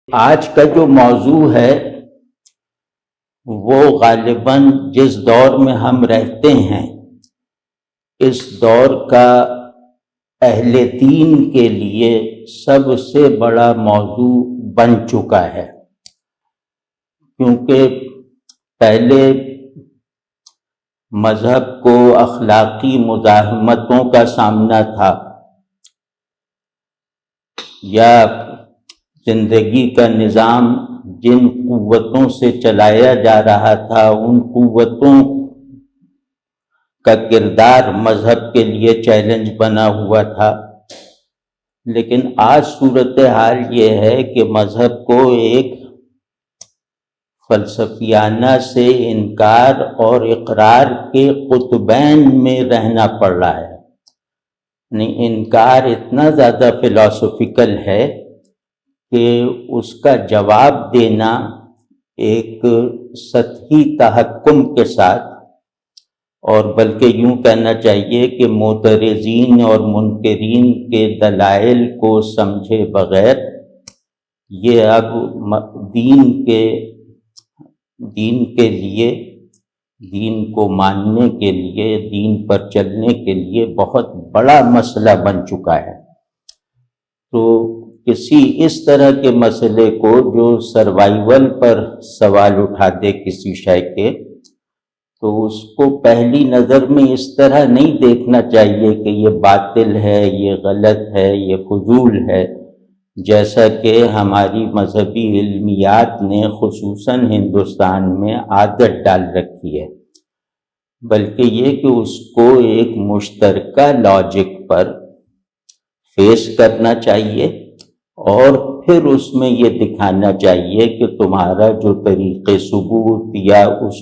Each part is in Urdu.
آج کا جو موضوع ہے وہ غالباً جس دور میں ہم رہتے ہیں اس دور کا اہل دین کے لیے سب سے بڑا موضوع بن چکا ہے، کیونکہ پہلے مذہب کو اخلاقی مزاحمتوں کا سامنا تھا یا زندگی کا نظام جن قوتوں سے چلایا جا رہا تھا ان قوتوں کا کردار مذہب کے لیے چیلنج بنا ہوا تھا۔ لیکن آج صورتحال یہ ہے کہ مذہب کو ایک فلسفیانہ سے انکار اور اقرار کے قطبین میں رہنا پڑ رہا ہے۔ یعنی انکار اتنا زیادہ فلسفیکل ہے کہ اس کا جواب دینا ایک سطحی تحکم کے ساتھ، اور بلکہ یوں کہنا چاہیے کہ معترضین اور منکرین کے دلائل کو سمجھے بغیر یہ اب دین کے لیے، دین کو ماننے کے لیے، دین پر چلنے کے لیے بہت بڑا مسئلہ بن چکا ہے۔ تو کسی اس طرح کے مسئلے کو جو سروائیول پر سوال اٹھا دے کسی شے کے، تو اس کو پہلی نظر میں اس طرح نہیں دیکھنا چاہیے کہ یہ باطل ہے، یہ غلط ہے، یہ فضول ہے، جیسا کہ ہماری مذہبی علمیات نے خصوصاً ہندوستان میں عادت ڈال رکھی ہے، بلکہ یہ کہ اس کو ایک مشترکہ لاجک پر فیس کرنا چاہیے اور پھر اس میں یہ دکھانا چاہیے کہ تمہارا جو طریق ثبوت یا اس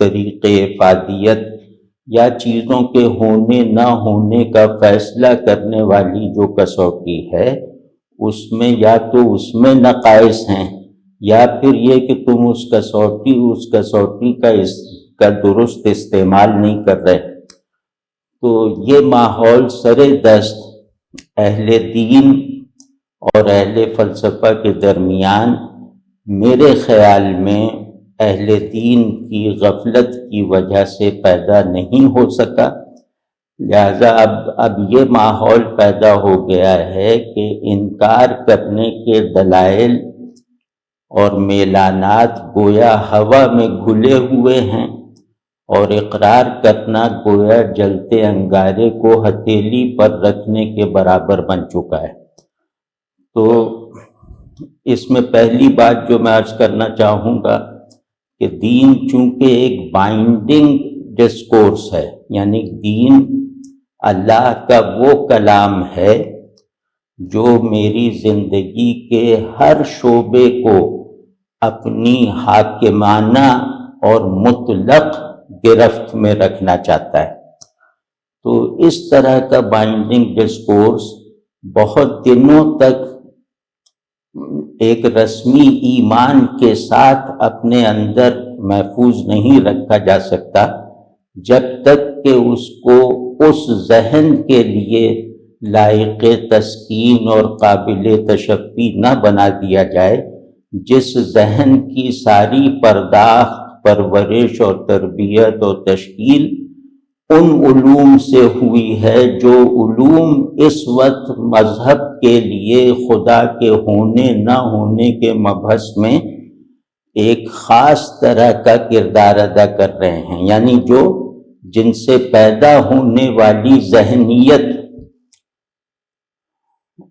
طریق افادیت یا چیزوں کے ہونے نہ ہونے کا فیصلہ کرنے والی جو کسوٹی ہے اس میں یا تو اس میں نقائص ہیں یا پھر یہ کہ تم اس کسوٹی کا درست استعمال نہیں کر رہے۔ تو یہ ماحول سر دست اہل دین اور اہل فلسفہ کے درمیان میرے خیال میں اہل دین کی غفلت کی وجہ سے پیدا نہیں ہو سکا، لہذا اب یہ ماحول پیدا ہو گیا ہے کہ انکار کرنے کے دلائل اور میلانات گویا ہوا میں گھلے ہوئے ہیں اور اقرار کرنا گویا جلتے انگارے کو ہتھیلی پر رکھنے کے برابر بن چکا ہے۔ تو اس میں پہلی بات جو میں عرض کرنا چاہوں گا کہ دین چونکہ ایک بائنڈنگ ڈسکورس ہے، یعنی دین اللہ کا وہ کلام ہے جو میری زندگی کے ہر شعبے کو اپنی حاکمانہ اور مطلق گرفت میں رکھنا چاہتا ہے۔ تو اس طرح کا بائنڈنگ ڈسکورس بہت دنوں تک ایک رسمی ایمان کے ساتھ اپنے اندر محفوظ نہیں رکھا جا سکتا جب تک کہ اس کو اس ذہن کے لیے لائق تسکین اور قابل تشفی نہ بنا دیا جائے جس ذہن کی ساری پرداخت، پرورش اور تربیت اور تشکیل ان علوم سے ہوئی ہے جو علوم اس وقت مذہب کے لیے خدا کے ہونے نہ ہونے کے مبحث میں ایک خاص طرح کا کردار ادا کر رہے ہیں، یعنی جن سے پیدا ہونے والی ذہنیت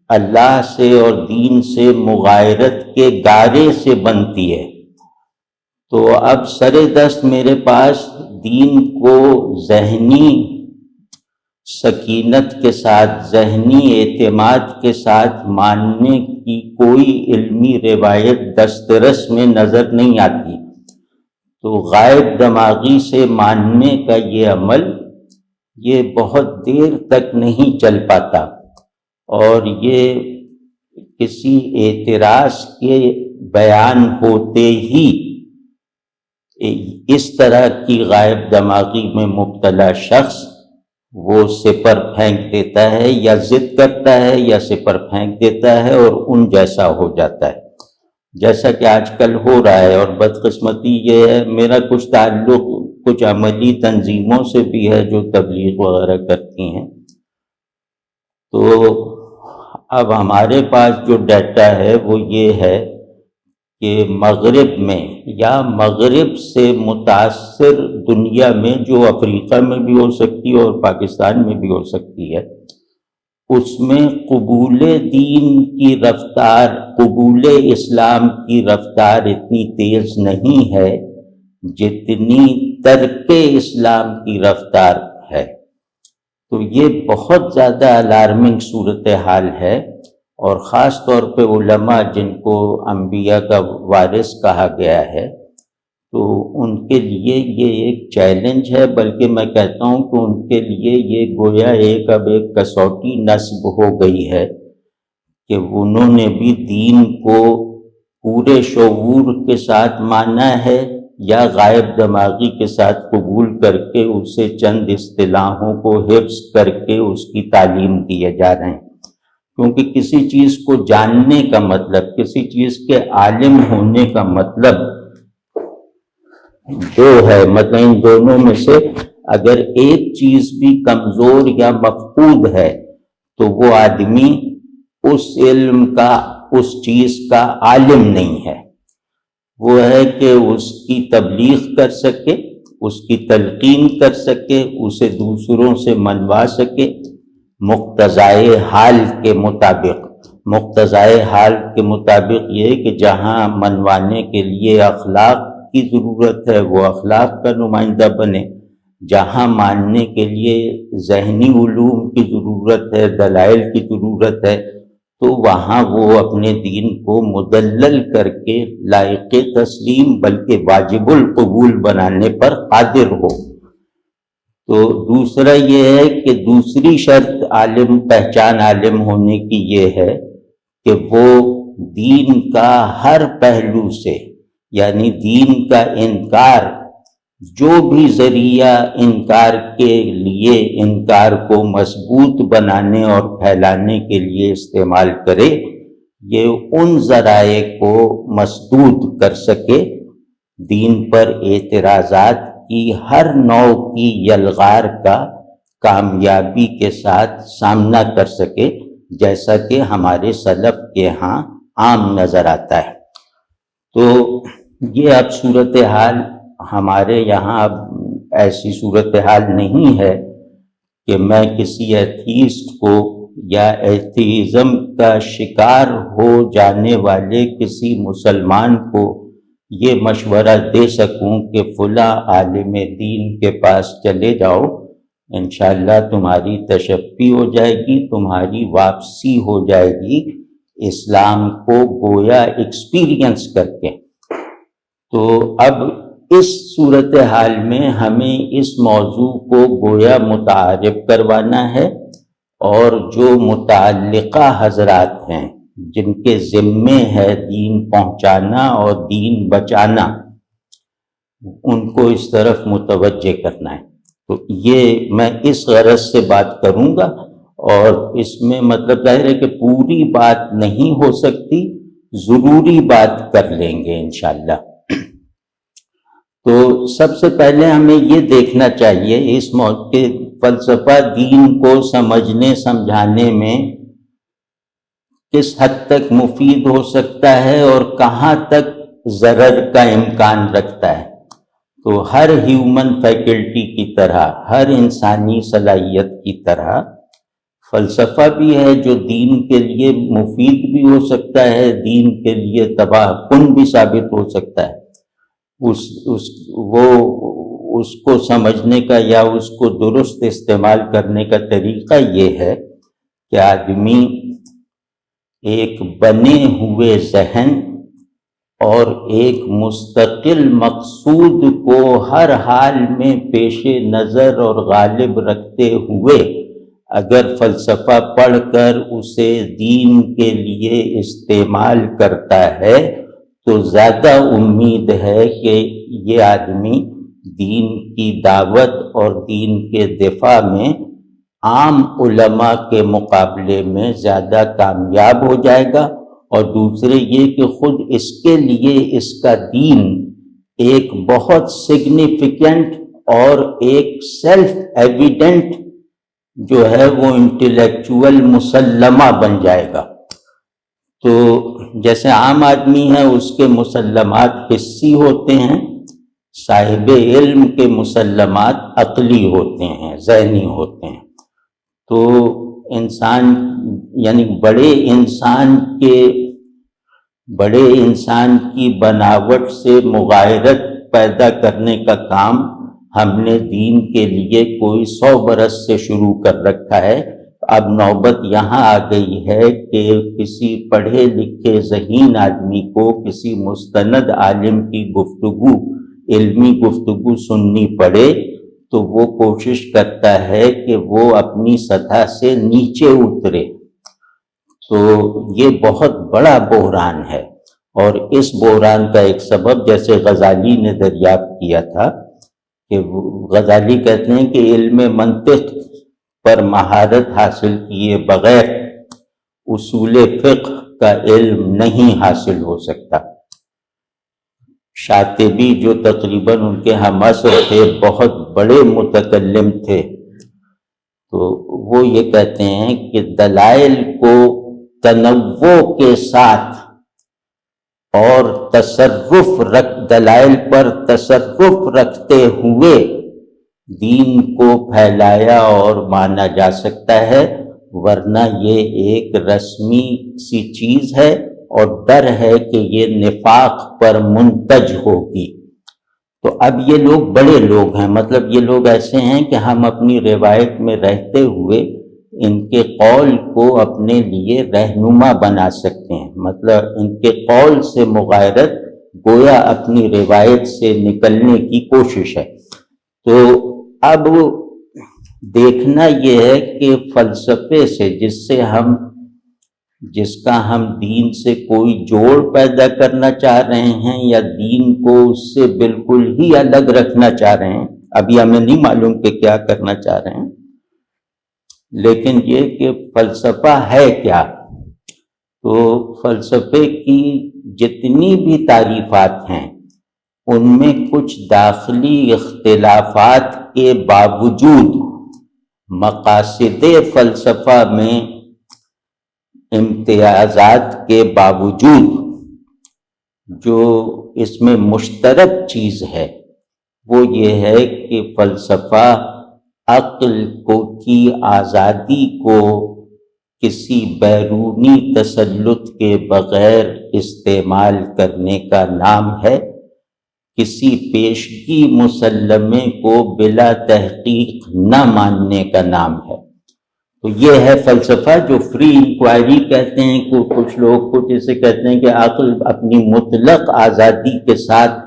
اللہ سے اور دین سے مغایرت کے گارے سے بنتی ہے۔ تو اب سر دست میرے پاس دین کو ذہنی سکینت کے ساتھ، ذہنی اعتماد کے ساتھ ماننے کی کوئی علمی روایت دسترس میں نظر نہیں آتی۔ تو غائب دماغی سے ماننے کا یہ عمل یہ بہت دیر تک نہیں چل پاتا، اور یہ کسی اعتراض کے بیان ہوتے ہی اس طرح کی غائب دماغی میں مبتلا شخص وہ سپر پھینک دیتا ہے یا ضد کرتا ہے یا سپر پھینک دیتا ہے اور ان جیسا ہو جاتا ہے۔ جیسا کہ آج کل ہو رہا ہے. اور بدقسمتی یہ ہے میرا کچھ تعلق کچھ عملی تنظیموں سے بھی ہے جو تبلیغ وغیرہ کرتی ہیں. تو اب ہمارے پاس جو ڈیٹا ہے وہ یہ ہے کہ مغرب میں یا مغرب سے متاثر دنیا میں جو افریقہ میں بھی ہو سکتی ہے اور پاکستان میں بھی ہو سکتی ہے، اس میں قبول دین کی رفتار، قبول اسلام کی رفتار اتنی تیز نہیں ہے جتنی ترک اسلام کی رفتار ہے. تو یہ بہت زیادہ الارمنگ صورتحال ہے. اور خاص طور پہ علماء جن کو انبیاء کا وارث کہا گیا ہے، تو ان کے لیے یہ ایک چیلنج ہے، بلکہ میں کہتا ہوں کہ ان کے لیے یہ گویا اب ایک کسوٹی نصب ہو گئی ہے کہ انہوں نے بھی دین کو پورے شعور کے ساتھ مانا ہے یا غائب دماغی کے ساتھ قبول کر کے اسے چند اصطلاحوں کو حفظ کر کے اس کی تعلیم دیے جا رہے ہیں. کیونکہ کسی چیز کو جاننے کا مطلب، کسی چیز کے عالم ہونے کا مطلب دو ہے. مطلب ان دونوں میں سے اگر ایک چیز بھی کمزور یا مفقود ہے تو وہ آدمی اس علم کا، اس چیز کا عالم نہیں ہے. وہ ہے کہ اس کی تبلیغ کر سکے، اس کی تلقین کر سکے، اسے دوسروں سے منوا سکے مقتضائے حال کے مطابق. مقتضائے حال کے مطابق یہ کہ جہاں منوانے کے لیے اخلاق کی ضرورت ہے وہ اخلاق کا نمائندہ بنے، جہاں ماننے کے لیے ذہنی علوم کی ضرورت ہے، دلائل کی ضرورت ہے، تو وہاں وہ اپنے دین کو مدلل کر کے لائق تسلیم بلکہ واجب القبول بنانے پر قادر ہو. تو دوسرا یہ ہے کہ دوسری شرط عالم، پہچان عالم ہونے کی یہ ہے کہ وہ دین کا ہر پہلو سے، یعنی دین کا انکار، جو بھی ذریعہ انکار کے لیے انکار کو مضبوط بنانے اور پھیلانے کے لیے استعمال کرے، یہ ان ذرائع کو مسدود کر سکے، دین پر اعتراضات کی ہر نوع کی یلغار کا کامیابی کے ساتھ سامنا کر سکے، جیسا کہ ہمارے سلف کے ہاں عام نظر آتا ہے. تو یہ اب صورتحال ہمارے یہاں اب ایسی صورتحال نہیں ہے کہ میں کسی ایتھیسٹ کو یا ایتھیزم کا شکار ہو جانے والے کسی مسلمان کو یہ مشورہ دے سکوں کہ فلاں عالم دین کے پاس چلے جاؤ، انشاءاللہ تمہاری تشفی ہو جائے گی، تمہاری واپسی ہو جائے گی اسلام کو گویا ایکسپیرینس کر کے. تو اب اس صورتحال میں ہمیں اس موضوع کو گویا متعارف کروانا ہے، اور جو متعلقہ حضرات ہیں جن کے ذمے ہے دین پہنچانا اور دین بچانا، ان کو اس طرف متوجہ کرنا ہے. تو یہ میں اس غرض سے بات کروں گا، اور اس میں مطلب ظاہر ہے کہ پوری بات نہیں ہو سکتی، ضروری بات کر لیں گے انشاءاللہ. تو سب سے پہلے ہمیں یہ دیکھنا چاہیے اس موضوع کے فلسفہ دین کو سمجھنے سمجھانے میں کس حد تک مفید ہو سکتا ہے اور کہاں تک ضرر کا امکان رکھتا ہے. تو ہر ہیومن فیکلٹی کی طرح، ہر انسانی صلاحیت کی طرح فلسفہ بھی ہے جو دین کے لیے مفید بھی ہو سکتا ہے، دین کے لیے تباہ کن بھی ثابت ہو سکتا ہے. اس کو سمجھنے کا یا اس کو درست استعمال کرنے کا طریقہ یہ ہے کہ آدمی ایک بنے ہوئے ذہن اور ایک مستقل مقصود کو ہر حال میں پیش نظر اور غالب رکھتے ہوئے اگر فلسفہ پڑھ کر اسے دین کے لیے استعمال کرتا ہے تو زیادہ امید ہے کہ یہ آدمی دین کی دعوت اور دین کے دفاع میں عام علماء کے مقابلے میں زیادہ کامیاب ہو جائے گا، اور دوسرے یہ کہ خود اس کے لیے اس کا دین ایک بہت سگنیفیکنٹ اور ایک سیلف ایویڈنٹ جو ہے وہ انٹلیکچول مسلمہ بن جائے گا. تو جیسے عام آدمی ہے اس کے مسلمات حسی ہوتے ہیں، صاحب علم کے مسلمات عقلی ہوتے ہیں، ذہنی ہوتے ہیں. تو انسان یعنی بڑے انسان کی بناوٹ سے مغایرت پیدا کرنے کا کام ہم نے دین کے لیے کوئی 100 برس سے شروع کر رکھا ہے. اب نوبت یہاں آ گئی ہے کہ کسی پڑھے لکھے ذہین آدمی کو کسی مستند عالم کی گفتگو، علمی گفتگو سننی پڑے تو وہ کوشش کرتا ہے کہ وہ اپنی سطح سے نیچے اترے. تو یہ بہت بڑا بحران ہے، اور اس بحران کا ایک سبب جیسے غزالی نے دریافت کیا تھا کہ غزالی کہتے ہیں کہ علم منطق پر مہارت حاصل کیے بغیر اصول فقہ کا علم نہیں حاصل ہو سکتا. شاطبی جو تقریباً ان کے ہم عصر تھے، بہت بڑے متکلم تھے، تو وہ یہ کہتے ہیں کہ دلائل کو تنوع کے ساتھ اور دلائل پر تصرف رکھتے ہوئے دین کو پھیلایا اور مانا جا سکتا ہے، ورنہ یہ ایک رسمی سی چیز ہے اور ڈر ہے کہ یہ نفاق پر منتج ہوگی. تو اب یہ لوگ بڑے لوگ ہیں، مطلب یہ لوگ ایسے ہیں کہ ہم اپنی روایت میں رہتے ہوئے ان کے قول کو اپنے لیے رہنما بنا سکتے ہیں. مطلب ان کے قول سے مغایرت گویا اپنی روایت سے نکلنے کی کوشش ہے. تو اب دیکھنا یہ ہے کہ فلسفے سے جس کا ہم دین سے کوئی جوڑ پیدا کرنا چاہ رہے ہیں یا دین کو اس سے بالکل ہی الگ رکھنا چاہ رہے ہیں، ابھی ہمیں نہیں معلوم کہ کیا کرنا چاہ رہے ہیں، لیکن یہ کہ فلسفہ ہے کیا. تو فلسفے کی جتنی بھی تعریفات ہیں ان میں کچھ داخلی اختلافات کے باوجود مقاصد فلسفہ میں امتیازات کے باوجود جو اس میں مشترک چیز ہے وہ یہ ہے کہ فلسفہ عقل کی آزادی کو کسی بیرونی تسلط کے بغیر استعمال کرنے کا نام ہے، کسی پیشگی مسلمے کو بلا تحقیق نہ ماننے کا نام ہے. تو یہ ہے فلسفہ جو فری انکوائری کہتے ہیں. کچھ لوگ کو جیسے کہتے ہیں کہ عقل اپنی مطلق آزادی کے ساتھ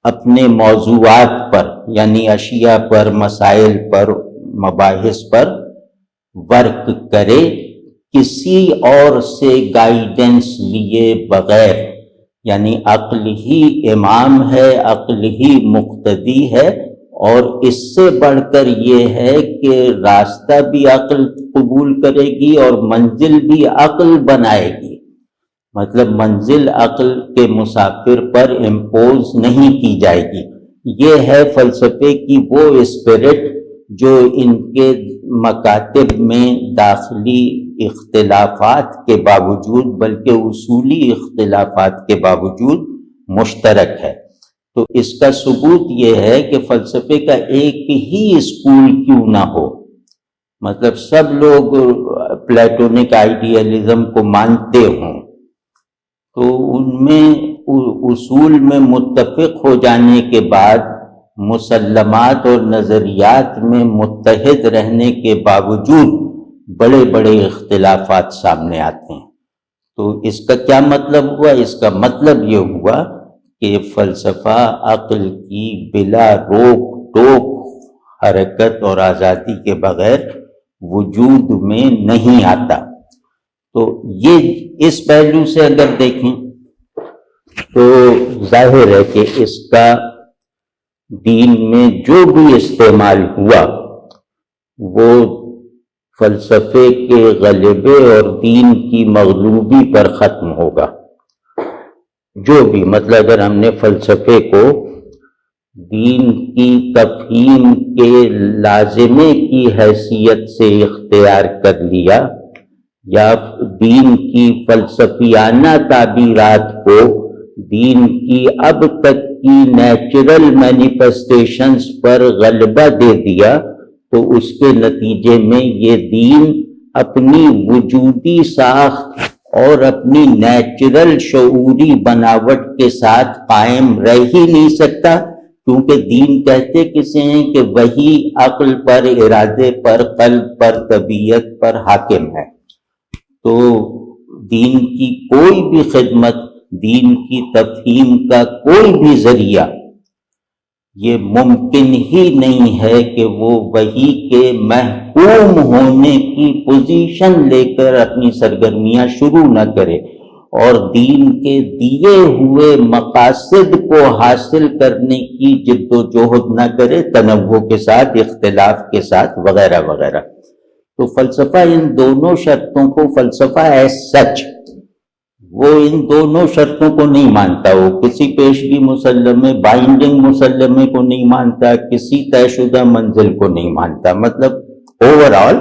اپنے موضوعات پر یعنی اشیاء پر، مسائل پر، مباحث پر ورک کرے کسی اور سے گائیڈنس لیے بغیر، یعنی عقل ہی امام ہے، عقل ہی مقتدی ہے، اور اس سے بڑھ کر یہ ہے کہ راستہ بھی عقل قبول کرے گی اور منزل بھی عقل بنائے گی. مطلب منزل عقل کے مسافر پر امپوز نہیں کی جائے گی. یہ ہے فلسفے کی وہ اسپرٹ جو ان کے مکاتب میں داخلی اختلافات کے باوجود بلکہ اصولی اختلافات کے باوجود مشترک ہے. تو اس کا ثبوت یہ ہے کہ فلسفے کا ایک ہی اسکول کیوں نہ ہو، مطلب سب لوگ پلیٹونک آئیڈیالزم کو مانتے ہوں تو ان میں اصول میں متفق ہو جانے کے بعد مسلمات اور نظریات میں متحد رہنے کے باوجود بڑے بڑے اختلافات سامنے آتے ہیں. تو اس کا کیا مطلب ہوا؟ اس کا مطلب یہ ہوا کہ فلسفہ عقل کی بلا روک ٹوک حرکت اور آزادی کے بغیر وجود میں نہیں آتا. تو یہ اس پہلو سے اگر دیکھیں تو ظاہر ہے کہ اس کا دین میں جو بھی استعمال ہوا وہ فلسفے کے غلبے اور دین کی مغلوبی پر ختم ہوگا۔ جو بھی مطلب اگر ہم نے فلسفے کو دین کی تفہیم کے لازمے کی حیثیت سے اختیار کر لیا یا دین کی فلسفیانہ تعبیرات کو دین کی اب تک کی نیچرل مینیفیسٹیشنز پر غلبہ دے دیا تو اس کے نتیجے میں یہ دین اپنی وجودی ساخت اور اپنی نیچرل شعوری بناوٹ کے ساتھ قائم رہ ہی نہیں سکتا، کیونکہ دین کہتے کسے ہیں کہ وہی عقل پر، ارادے پر، قلب پر، طبیعت پر حاکم ہے۔ تو دین کی کوئی بھی خدمت، دین کی تفہیم کا کوئی بھی ذریعہ یہ ممکن ہی نہیں ہے کہ وہ وحی کے محکوم ہونے کی پوزیشن لے کر اپنی سرگرمیاں شروع نہ کرے اور دین کے دیے ہوئے مقاصد کو حاصل کرنے کی جد و جہد نہ کرے، تنوع کے ساتھ، اختلاف کے ساتھ، وغیرہ وغیرہ۔ تو فلسفہ ان دونوں شرطوں کو، فلسفہ ایز سچ وہ ان دونوں شرطوں کو نہیں مانتا، وہ کسی پیشگی مسلمے، بائنڈنگ مسلمے کو نہیں مانتا، کسی طے شدہ منزل کو نہیں مانتا۔ مطلب اوورآل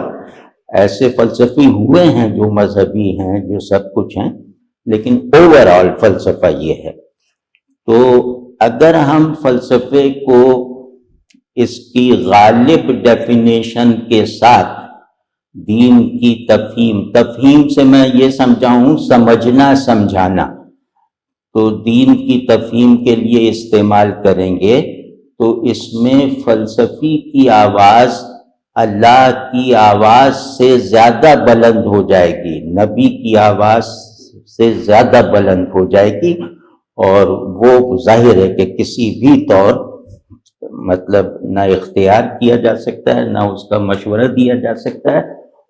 ایسے فلسفی ہوئے ہیں جو مذہبی ہیں، جو سب کچھ ہیں، لیکن اوورآل فلسفہ یہ ہے۔ تو اگر ہم فلسفے کو اس کی غالب ڈیفینیشن کے ساتھ دین کی تفہیم سے میں یہ سمجھاؤں سمجھنا، سمجھانا، تو دین کی تفہیم کے لیے استعمال کریں گے تو اس میں فلسفی کی آواز اللہ کی آواز سے زیادہ بلند ہو جائے گی، نبی کی آواز سے زیادہ بلند ہو جائے گی، اور وہ ظاہر ہے کہ کسی بھی طور مطلب نہ اختیار کیا جا سکتا ہے، نہ اس کا مشورہ دیا جا سکتا ہے،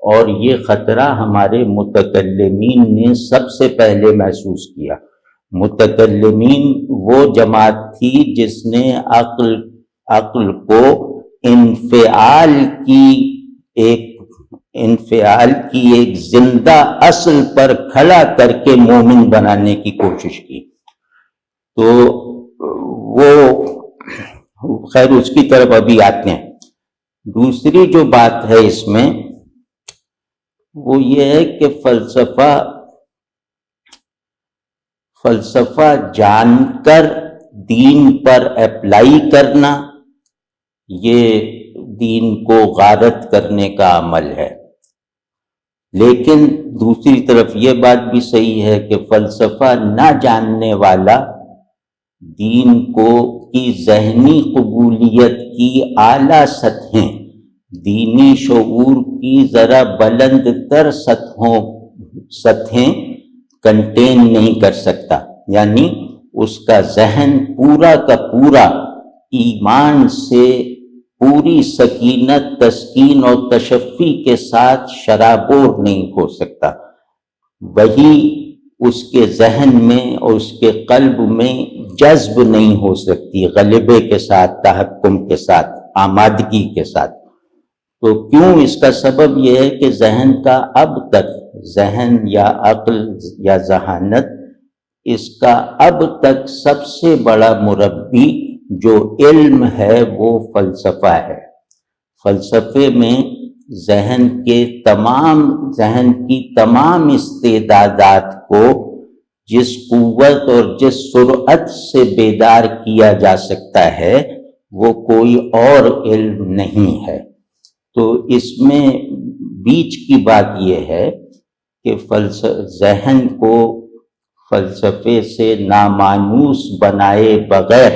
اور یہ خطرہ ہمارے متکلمین نے سب سے پہلے محسوس کیا۔ متکلمین وہ جماعت تھی جس نے عقل کو انفعال کی ایک زندہ اصل پر کھڑا کر کے مومن بنانے کی کوشش کی۔ تو وہ خیر اس کی طرف ابھی آتے ہیں۔ دوسری جو بات ہے اس میں وہ یہ ہے کہ فلسفہ جان کر دین پر اپلائی کرنا یہ دین کو غارت کرنے کا عمل ہے، لیکن دوسری طرف یہ بات بھی صحیح ہے کہ فلسفہ نہ جاننے والا دین کی ذہنی قبولیت کی اعلیٰ سطحیں، دینی شعور کی ذرا بلند تر سطحیں کنٹین نہیں کر سکتا، یعنی اس کا ذہن پورا کا پورا ایمان سے پوری سکینت، تسکین اور تشفی کے ساتھ شرابور نہیں ہو سکتا۔ وہی اس کے ذہن میں اور اس کے قلب میں جذب نہیں ہو سکتی غلبے کے ساتھ، تحکم کے ساتھ، آمادگی کے ساتھ۔ تو کیوں؟ اس کا سبب یہ ہے کہ ذہن کا اب تک، ذہن یا عقل یا ذہانت، اس کا اب تک سب سے بڑا مربی جو علم ہے وہ فلسفہ ہے۔ فلسفے میں ذہن کی تمام استعدادات کو جس قوت اور جس سرعت سے بیدار کیا جا سکتا ہے وہ کوئی اور علم نہیں ہے۔ تو اس میں بیچ کی بات یہ ہے کہ ذہن کو فلسفے سے نامانوس بنائے بغیر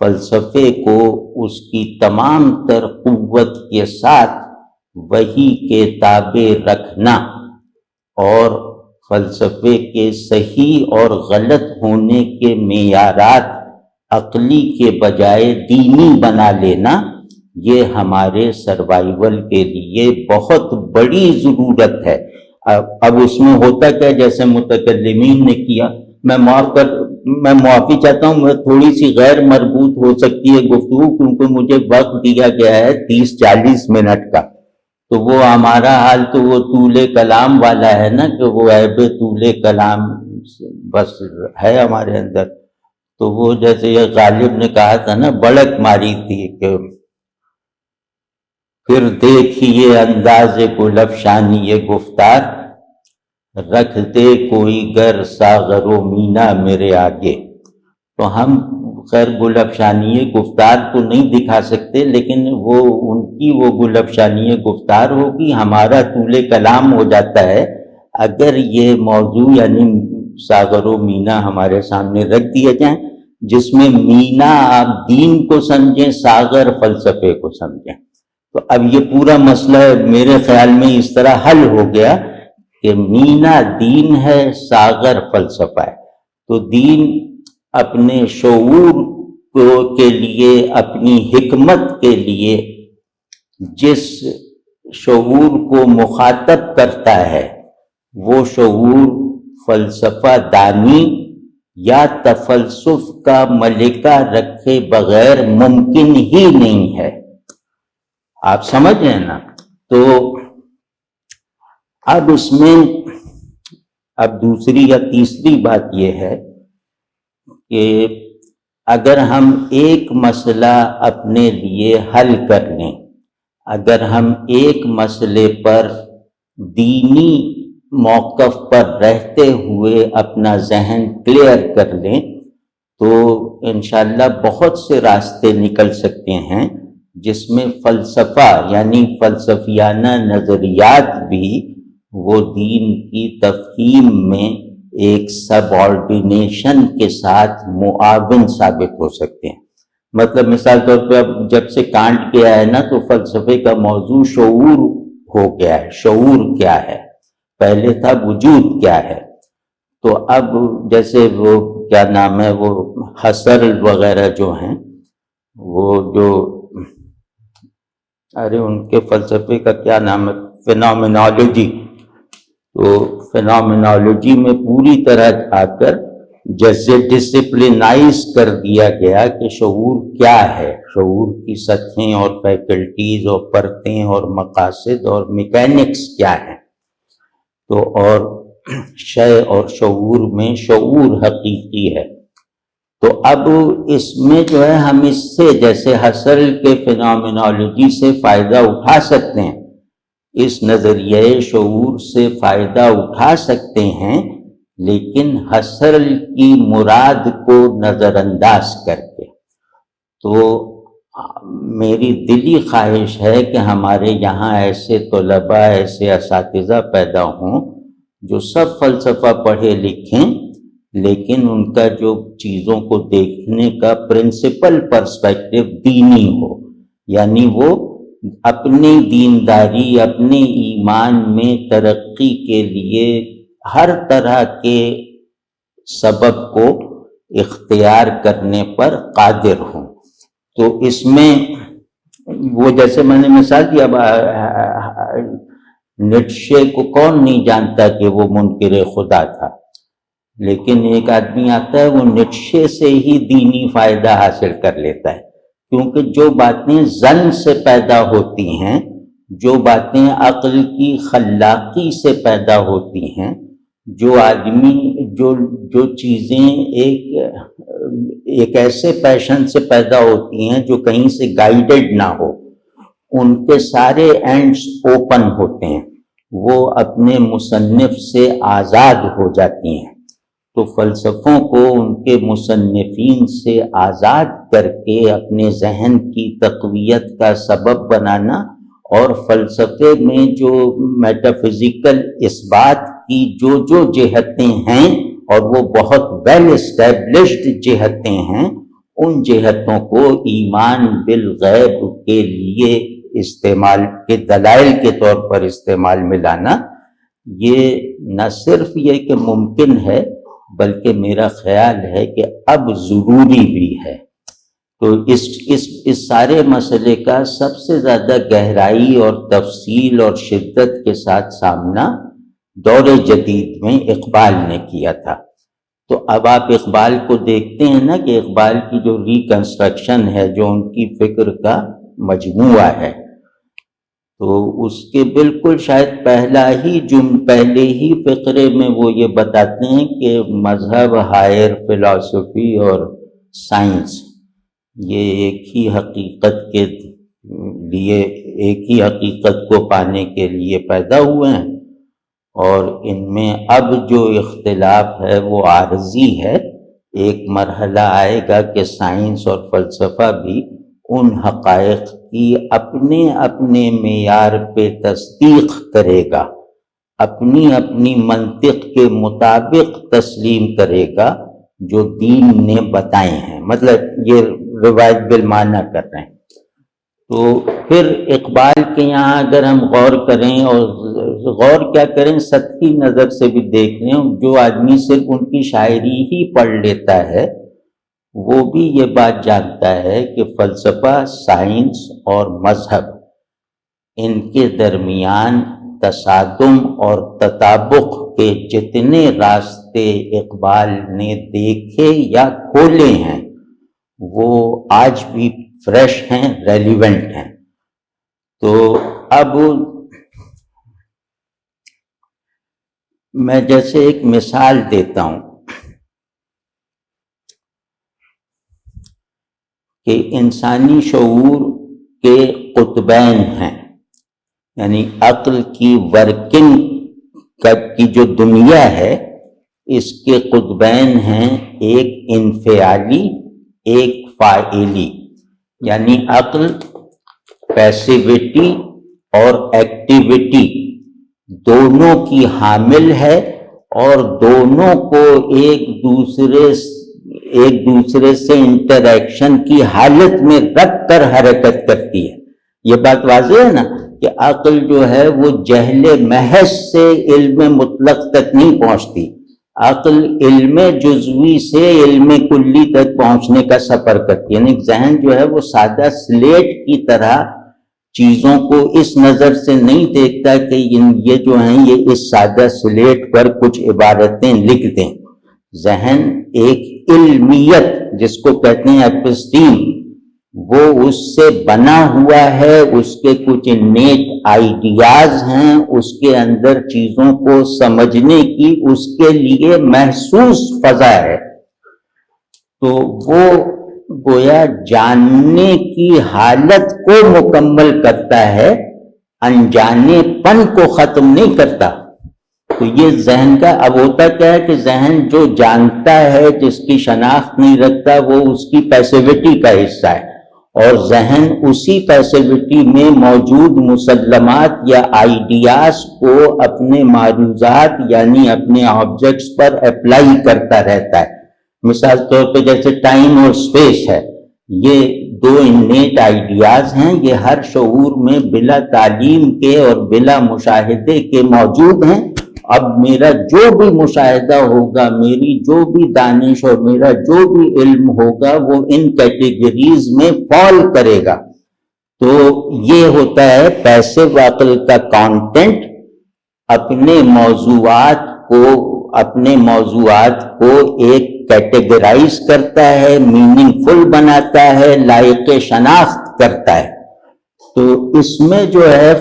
فلسفے کو اس کی تمام تر قوت کے ساتھ وحی کے تابع رکھنا اور فلسفے کے صحیح اور غلط ہونے کے معیارات عقلی کے بجائے دینی بنا لینا، یہ ہمارے سروائیول کے لیے بہت بڑی ضرورت ہے۔ اب اس میں ہوتا کیا، جیسے متکلمین نے کیا، میں معافی چاہتا ہوں، میں تھوڑی سی غیر مربوط ہو سکتی ہے گفتگو، کیونکہ مجھے وقت دیا گیا ہے 30-40 منٹ کا، تو وہ ہمارا حال تو وہ طول کلام والا ہے نا، کہ وہ عیب طول کلام بس ہے ہمارے اندر. تو وہ جیسے یہ غالب نے کہا تھا نا، بڑک ماری تھی کہ پھر دیکھیے انداز گل افشانی گفتار، رکھ دے کوئی گر ساغر و مینا میرے آگے. تو ہم خیر گل افشانی گفتار تو نہیں دکھا سکتے، لیکن وہ ان کی وہ گل افشانی گفتار ہوگی، ہمارا طول کلام ہو جاتا ہے اگر یہ موضوع یعنی ساغر و مینا ہمارے سامنے رکھ دیے جائیں، جس میں مینا آپ دین کو سمجھیں، ساغر فلسفے کو سمجھیں. تو اب یہ پورا مسئلہ میرے خیال میں اس طرح حل ہو گیا کہ مینا دین ہے، ساغر فلسفہ ہے. تو دین اپنے شعور کے لیے، اپنی حکمت کے لیے جس شعور کو مخاطب کرتا ہے، وہ شعور فلسفہ دانی یا تفلسف کا ملکہ رکھے بغیر ممکن ہی نہیں ہے. آپ سمجھ رہے ہیں نا؟ تو اب اس میں اب دوسری یا تیسری بات یہ ہے کہ اگر ہم ایک مسئلہ اپنے لیے حل کر لیں، اگر ہم ایک مسئلے پر دینی موقف پر رہتے ہوئے اپنا ذہن کلیئر کر لیں، تو انشاءاللہ بہت سے راستے نکل سکتے ہیں جس میں فلسفہ یعنی فلسفیانہ نظریات بھی وہ دین کی تفہیم میں ایک سب آرڈینیشن کے ساتھ معاون ثابت ہو سکتے ہیں. مطلب مثال طور پہ اب جب سے کانٹ کیا ہے نا، تو فلسفے کا موضوع شعور ہو گیا ہے. شعور کیا ہے؟ پہلے تھا وجود کیا ہے. تو اب جیسے وہ کیا نام ہے، وہ حسرل وغیرہ جو ہیں، وہ جو ارے ان کے فلسفے کا کیا نام ہے، فینومینالوجی. تو فینومینالوجی میں پوری طرح آ کر جیسے ڈسپلینائز کر دیا گیا کہ شعور کیا ہے، شعور کی سطحیں اور فیکلٹیز اور پرتیں اور مقاصد اور میکینکس کیا ہیں. تو اور شے اور شعور میں شعور حقیقی ہے. تو اب اس میں جو ہے ہم اس سے جیسے حسرل کے فینومینالوجی سے فائدہ اٹھا سکتے ہیں، اس نظریے شعور سے فائدہ اٹھا سکتے ہیں، لیکن حسرل کی مراد کو نظر انداز کر کے. تو میری دلی خواہش ہے کہ ہمارے یہاں ایسے طلباء، ایسے اساتذہ پیدا ہوں جو سب فلسفہ پڑھے لکھیں، لیکن ان کا جو چیزوں کو دیکھنے کا پرنسپل پرسپیکٹو دینی ہو، یعنی وہ اپنی دینداری، اپنے ایمان میں ترقی کے لیے ہر طرح کے سبب کو اختیار کرنے پر قادر ہوں. تو اس میں وہ جیسے میں نے مثال دیا، نیٹشے کو کون نہیں جانتا کہ وہ منکر خدا تھا، لیکن ایک آدمی آتا ہے وہ نیٹشے سے ہی دینی فائدہ حاصل کر لیتا ہے. کیونکہ جو باتیں ظن سے پیدا ہوتی ہیں، جو باتیں عقل کی خلاقی سے پیدا ہوتی ہیں، جو آدمی جو چیزیں ایک ایسے پیشن سے پیدا ہوتی ہیں جو کہیں سے گائیڈڈ نہ ہو، ان کے سارے اینڈز اوپن ہوتے ہیں، وہ اپنے مصنف سے آزاد ہو جاتی ہیں. تو فلسفوں کو ان کے مصنفین سے آزاد کر کے اپنے ذہن کی تقویت کا سبب بنانا، اور فلسفے میں جو میٹافزیکل اثبات کی جو جہتیں ہیں، اور وہ بہت ویل اسٹیبلشڈ جہتیں ہیں، ان جہتوں کو ایمان بالغیب کے لیے استعمال کے دلائل کے طور پر استعمال میں لانا، یہ نہ صرف یہ کہ ممکن ہے، بلکہ میرا خیال ہے کہ اب ضروری بھی ہے. تو اس سارے مسئلے کا سب سے زیادہ گہرائی اور تفصیل اور شدت کے ساتھ سامنا دور جدید میں اقبال نے کیا تھا. تو اب آپ اقبال کو دیکھتے ہیں نا کہ اقبال کی جو ریکنسٹرکشن ہے، جو ان کی فکر کا مجموعہ ہے، تو اس کے بالکل شاید پہلے ہی فقرے میں وہ یہ بتاتے ہیں کہ مذہب، ہائر فلسفی اور سائنس یہ ایک ہی حقیقت کے لیے، ایک ہی حقیقت کو پانے کے لیے پیدا ہوئے ہیں، اور ان میں اب جو اختلاف ہے وہ عارضی ہے۔ ایک مرحلہ آئے گا کہ سائنس اور فلسفہ بھی ان حقائق کی اپنے اپنے معیار پہ تصدیق کرے گا، اپنی منطق کے مطابق تسلیم کرے گا جو دین نے بتائے ہیں، مطلب یہ روایت بالمعنی کر رہے ہیں۔ تو پھر اقبال کے یہاں اگر ہم غور کریں، اور غور کیا کریں، سطحی نظر سے بھی دیکھ لیں، جو آدمی صرف ان کی شاعری ہی پڑھ لیتا ہے وہ بھی یہ بات جانتا ہے کہ فلسفہ، سائنس اور مذہب، ان کے درمیان تصادم اور تطابق کے جتنے راستے اقبال نے دیکھے یا کھولے ہیں وہ آج بھی فریش ہیں، ریلیونٹ ہیں۔ تو اب میں جیسے ایک مثال دیتا ہوں کہ انسانی شعور کے قطبین ہیں، یعنی عقل کی ورکنگ کی جو دنیا ہے اس کے قطبین ہیں، ایک انفعالی، ایک فاعلی، یعنی عقل پیسیوٹی اور ایکٹیویٹی دونوں کی حامل ہے، اور دونوں کو ایک دوسرے سے انٹریکشن کی حالت میں رکھ کر حرکت کرتی ہے۔ یہ بات واضح ہے نا کہ عقل جو ہے وہ جہل محض سے علم مطلق تک نہیں پہنچتی، عقل علم جزوی سے علم کلی تک پہنچنے کا سفر کرتی ہے، یعنی ذہن جو ہے وہ سادہ سلیٹ کی طرح چیزوں کو اس نظر سے نہیں دیکھتا کہ یہ جو ہیں یہ اس سادہ سلیٹ پر کچھ عبارتیں لکھ دیں۔ ذہن ایک علمیت جس کو کہتے ہیں ایپسٹیم، وہ اس سے بنا ہوا ہے، اس کے کچھ نیٹ آئیڈیاز ہیں، اس کے اندر چیزوں کو سمجھنے کی اس کے لیے محسوس فضا ہے۔ تو وہ گویا جاننے کی حالت کو مکمل کرتا ہے، انجانے پن کو ختم نہیں کرتا۔ تو یہ ذہن کا اب ہوتا کیا ہے کہ ذہن جو جانتا ہے، جس کی شناخت نہیں رکھتا، وہ اس کی پیسیوٹی کا حصہ ہے، اور ذہن اسی پیسیوٹی میں موجود مسلمات یا آئیڈیاز کو اپنے معروضات یعنی اپنے آبجیکٹس پر اپلائی کرتا رہتا ہے۔ مثال طور پہ جیسے ٹائم اور اسپیس ہے، یہ دو انیٹ آئیڈیاز ہیں، یہ ہر شعور میں بلا تعلیم کے اور بلا مشاہدے کے موجود ہیں۔ اب میرا جو بھی مشاہدہ ہوگا، میری جو بھی دانش اور میرا جو بھی علم ہوگا وہ ان کیٹیگریز میں فال کرے گا۔ تو یہ ہوتا ہے پیسو عقل کا کانٹینٹ، اپنے موضوعات کو ایک کیٹیگرائز کرتا ہے، میننگ فل بناتا ہے، لائق شناخت کرتا ہے۔ تو اس میں جو ہے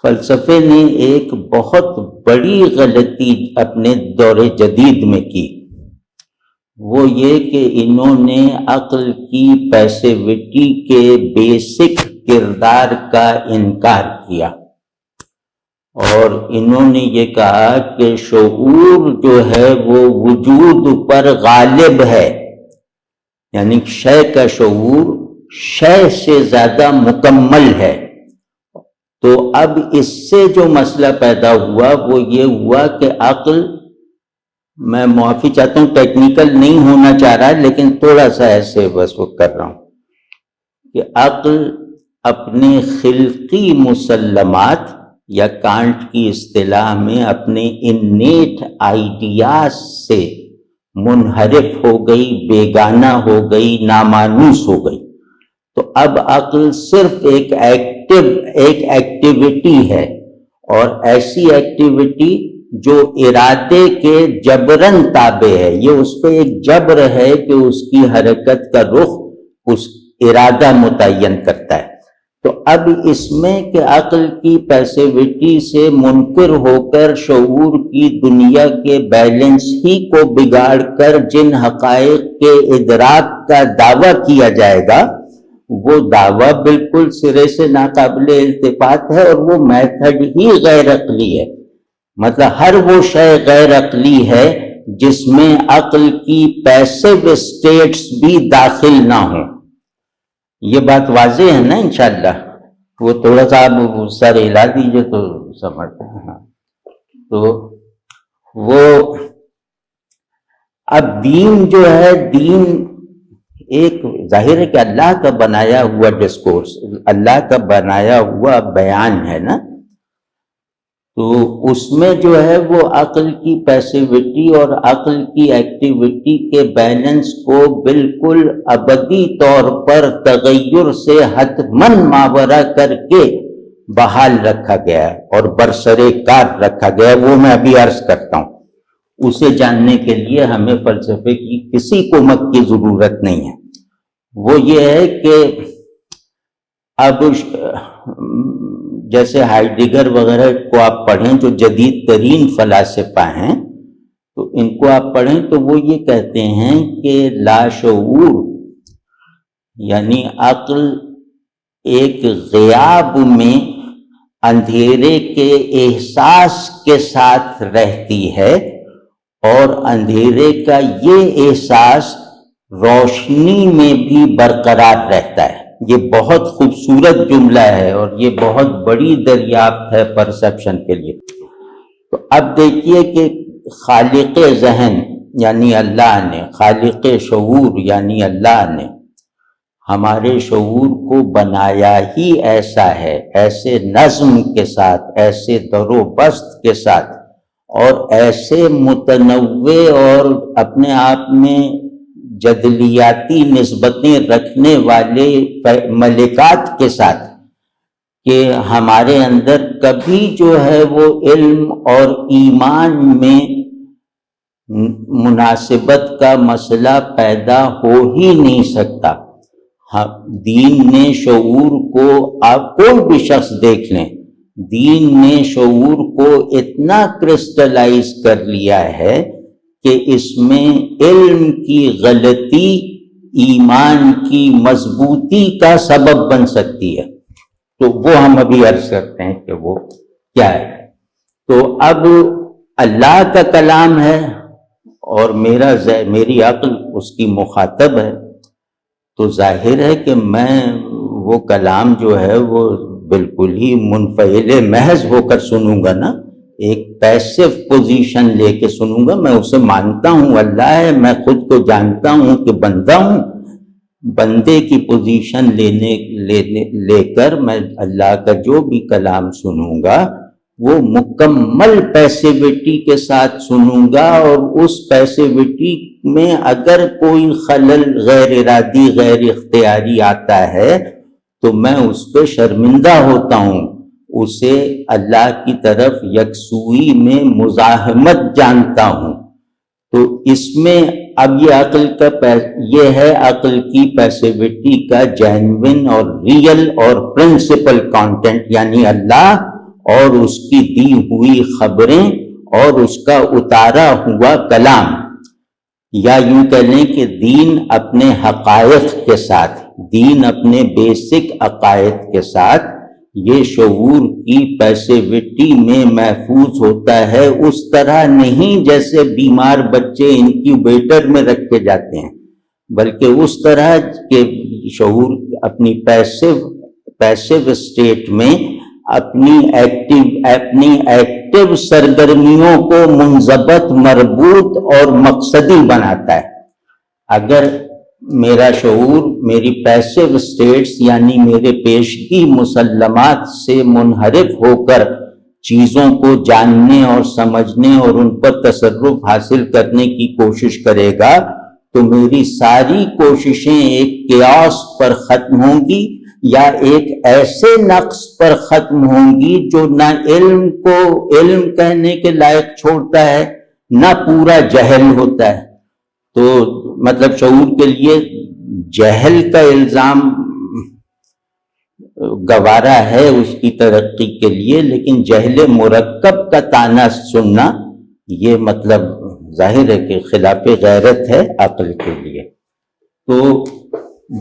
فلسفے نے ایک بہت بڑی غلطی اپنے دور جدید میں کی، وہ یہ کہ انہوں نے عقل کی پیسیوٹی کے بیسک کردار کا انکار کیا، اور انہوں نے یہ کہا کہ شعور جو ہے وہ وجود پر غالب ہے، یعنی شے کا شعور شے سے زیادہ مکمل ہے۔ تو اب اس سے جو مسئلہ پیدا ہوا وہ یہ ہوا کہ عقل، میں معافی چاہتا ہوں ٹیکنیکل نہیں ہونا چاہ رہا لیکن تھوڑا سا ایسے بس وہ کر رہا ہوں کہ عقل اپنے خلقی مسلمات یا کانٹ کی اصطلاح میں اپنے انیٹ آئیڈیاز سے منحرف ہو گئی، بیگانہ ہو گئی، نامانوس ہو گئی۔ تو اب عقل صرف ایک ایکٹیویٹی ہے، اور ایسی ایکٹیویٹی جو ارادے کے جبراً تابع ہے، یہ اس پہ ایک جبر ہے کہ اس کی حرکت کا رخ اس ارادہ متعین کرتا ہے۔ تو اب اس میں کہ عقل کی پیسیوٹی سے منکر ہو کر شعور کی دنیا کے بیلنس ہی کو بگاڑ کر جن حقائق کے ادراک کا دعویٰ کیا جائے گا، وہ دعویٰ بالکل سرے سے ناقابل التفات ہے، اور وہ میتھڈ ہی غیر عقلی ہے۔ مطلب ہر وہ شے غیر عقلی ہے جس میں عقل کی پیسیو اسٹیٹس بھی داخل نہ ہوں۔ یہ بات واضح ہے نا انشاءاللہ؟ وہ تھوڑا سا آپ سر ہلا دیجئے تو سمجھتے ہیں۔ تو وہ اب دین جو ہے، دین ایک ظاہر ہے کہ اللہ کا بنایا ہوا ڈسکورس، اللہ کا بنایا ہوا بیان ہے نا، تو اس میں جو ہے وہ عقل کی پیسیوٹی اور عقل کی ایکٹیویٹی کے بیلنس کو بالکل ابدی طور پر تغیر سے حتماً ماورا کر کے بحال رکھا گیا ہے اور برسر کار رکھا گیا ہے۔ وہ میں ابھی عرض کرتا ہوں، اسے جاننے کے لیے ہمیں فلسفے کی کسی کمک کی ضرورت نہیں ہے۔ وہ یہ ہے کہ اب جیسے ہائیڈگر وغیرہ کو آپ پڑھیں جو جدید ترین فلاسفہ ہیں، تو ان کو آپ پڑھیں تو وہ یہ کہتے ہیں کہ لاشعور یعنی عقل ایک غیاب میں اندھیرے کے احساس کے ساتھ رہتی ہے، اور اندھیرے کا یہ احساس روشنی میں بھی برقرار رہتا ہے۔ یہ بہت خوبصورت جملہ ہے اور یہ بہت بڑی دریافت ہے پرسیپشن کے لیے۔ تو اب دیکھیے کہ خالق ذہن یعنی اللہ نے، خالق شعور یعنی اللہ نے ہمارے شعور کو بنایا ہی ایسا ہے، ایسے نظم کے ساتھ، ایسے در و بست کے ساتھ، اور ایسے متنوع اور اپنے آپ میں جدلیاتی نسبتیں رکھنے والے ملکات کے ساتھ کہ ہمارے اندر کبھی جو ہے وہ علم اور ایمان میں مناسبت کا مسئلہ پیدا ہو ہی نہیں سکتا۔ دین نے شعور کو، آپ کوئی بھی شخص دیکھ لیں، دین نے شعور کو اتنا کرسٹلائز کر لیا ہے کہ اس میں علم کی غلطی ایمان کی مضبوطی کا سبب بن سکتی ہے۔ تو وہ ہم ابھی عرض کرتے ہیں کہ وہ کیا ہے۔ تو اب اللہ کا کلام ہے اور میری عقل اس کی مخاطب ہے، تو ظاہر ہے کہ میں وہ کلام جو ہے وہ بالکل ہی منفعل محض ہو کر سنوں گا نا، ایک پیسو پوزیشن لے کے سنوں گا۔ میں اسے مانتا ہوں اللہ ہے، میں خود کو جانتا ہوں کہ بندہ ہوں، بندے کی پوزیشن لے کر میں اللہ کا جو بھی کلام سنوں گا وہ مکمل پیسیوٹی کے ساتھ سنوں گا، اور اس پیسیوٹی میں اگر کوئی خلل غیر ارادی غیر اختیاری آتا ہے تو میں اس پہ شرمندہ ہوتا ہوں، اسے اللہ کی طرف یکسوئی میں مزاحمت جانتا ہوں۔ تو اس میں اب یہ یہ ہے عقل کی پیسیوٹی کا جینوین اور ریئل اور پرنسپل کانٹینٹ، یعنی اللہ اور اس کی دی ہوئی خبریں اور اس کا اتارا ہوا کلام، یا یوں کہہ لیں کہ دین اپنے حقائق کے ساتھ، دین اپنے بیسک عقائد کے ساتھ یہ شعور کی پیسیوٹی میں محفوظ ہوتا ہے، اس طرح نہیں جیسے بیمار بچے انکیوبیٹر میں رکھے جاتے ہیں، بلکہ اس طرح کہ شعور اپنی پیسیو اسٹیٹ میں اپنی ایکٹیو سرگرمیوں کو منضبط، مربوط اور مقصدی بناتا ہے۔ اگر میرا شعور میری پیسیو اسٹیٹس یعنی میرے پیشگی مسلمات سے منحرف ہو کر چیزوں کو جاننے اور سمجھنے اور ان پر تصرف حاصل کرنے کی کوشش کرے گا تو میری ساری کوششیں ایک قیاس پر ختم ہوں گی، یا ایک ایسے نقص پر ختم ہوں گی جو نہ علم کو علم کہنے کے لائق چھوڑتا ہے نہ پورا جہل ہوتا ہے۔ تو مطلب شعور کے لیے جہل کا الزام گوارا ہے اس کی ترقی کے لیے، لیکن جہل مرکب کا طعنہ سننا یہ مطلب ظاہر ہے کہ خلاف غیرت ہے عقل کے لیے۔ تو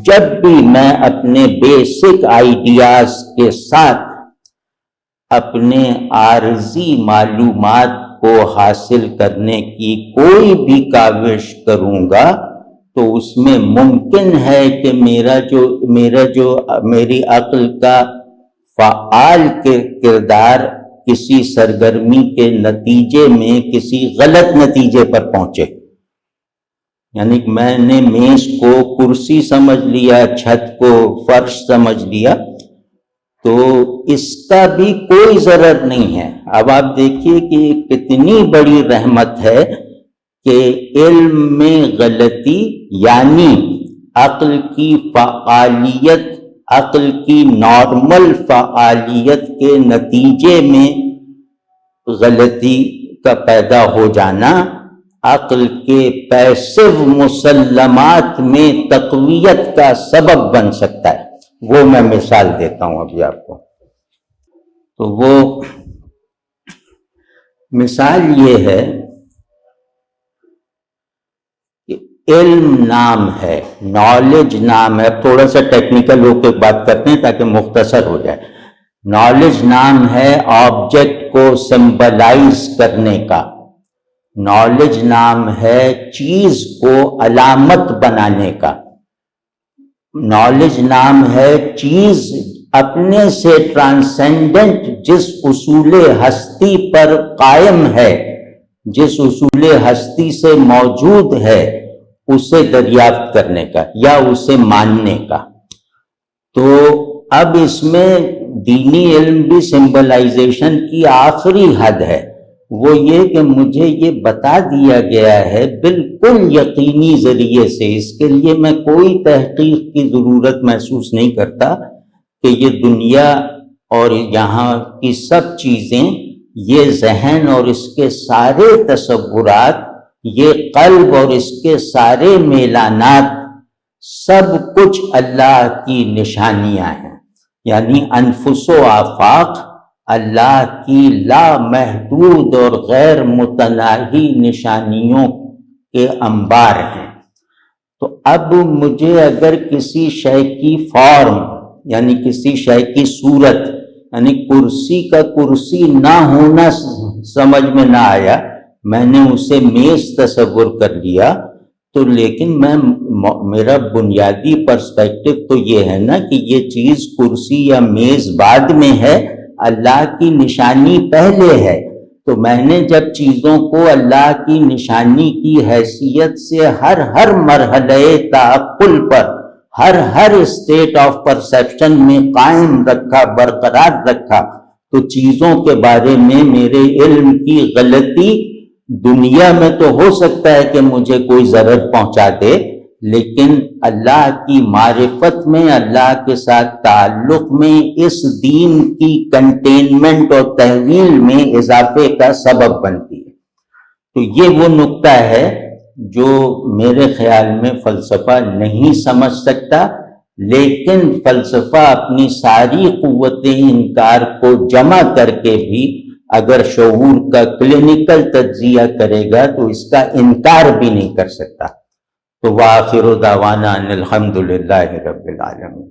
جب بھی میں اپنے بیسک آئیڈیاز کے ساتھ اپنے عارضی معلومات کو حاصل کرنے کی کوئی بھی کاوش کروں گا تو اس میں ممکن ہے کہ میری عقل کا فعال کردار کسی سرگرمی کے نتیجے میں کسی غلط نتیجے پر پہنچے۔ یعنی میں نے میز کو کرسی سمجھ لیا، چھت کو فرش سمجھ لیا، تو اس کا بھی کوئی ضرر نہیں ہے۔ اب آپ دیکھیے کہ کتنی بڑی رحمت ہے کہ علم میں غلطی یعنی عقل کی فعالیت، عقل کی نارمل فعالیت کے نتیجے میں غلطی کا پیدا ہو جانا عقل کے پیسو مسلمات میں تقویت کا سبب بن سکتا ہے۔ وہ میں مثال دیتا ہوں ابھی آپ کو۔ تو وہ مثال یہ ہے کہ علم نام ہے، نالج نام ہے۔ تھوڑا سا ٹیکنیکل ہو کے بات کرتے ہیں تاکہ مختصر ہو جائے۔ نالج نام ہے آبجیکٹ کو سمبلائز کرنے کا، نالج نام ہے چیز کو علامت بنانے کا، نالج نام ہے چیز اپنے سے ٹرانسینڈنٹ جس اصول ہستی پر قائم ہے، جس اصول ہستی سے موجود ہے، اسے دریافت کرنے کا یا اسے ماننے کا۔ تو اب اس میں دینی علم بھی سمبلائزیشن کی آخری حد ہے۔ وہ یہ کہ مجھے یہ بتا دیا گیا ہے بالکل یقینی ذریعے سے، اس کے لیے میں کوئی تحقیق کی ضرورت محسوس نہیں کرتا کہ یہ دنیا اور یہاں کی سب چیزیں، یہ ذہن اور اس کے سارے تصورات، یہ قلب اور اس کے سارے میلانات، سب کچھ اللہ کی نشانیاں ہیں۔ یعنی انفس و آفاق اللہ کی لامحدود اور غیر متناہی نشانیوں کے انبار ہیں۔ تو اب مجھے اگر کسی شے کی فارم یعنی کسی شے کی صورت، یعنی کرسی کا کرسی نہ ہونا سمجھ میں نہ آیا، میں نے اسے میز تصور کر لیا، تو لیکن میرا بنیادی پرسپیکٹو تو یہ ہے نا کہ یہ چیز کرسی یا میز بعد میں ہے، اللہ کی نشانی پہلے ہے۔ تو میں نے جب چیزوں کو اللہ کی نشانی کی حیثیت سے ہر مرحلہ تعقل پر، ہر اسٹیٹ آف پرسیپشن میں قائم رکھا، برقرار رکھا، تو چیزوں کے بارے میں میرے علم کی غلطی دنیا میں تو ہو سکتا ہے کہ مجھے کوئی ضرر پہنچا دے، لیکن اللہ کی معرفت میں، اللہ کے ساتھ تعلق میں، اس دین کی کنٹینمنٹ اور تحویل میں اضافے کا سبب بنتی ہے۔ تو یہ وہ نقطہ ہے جو میرے خیال میں فلسفہ نہیں سمجھ سکتا، لیکن فلسفہ اپنی ساری قوت انکار کو جمع کر کے بھی اگر شعور کا کلینکل تجزیہ کرے گا تو اس کا انکار بھی نہیں کر سکتا۔ تو وآخر دعوانا ان الحمد للہ رب العالمین۔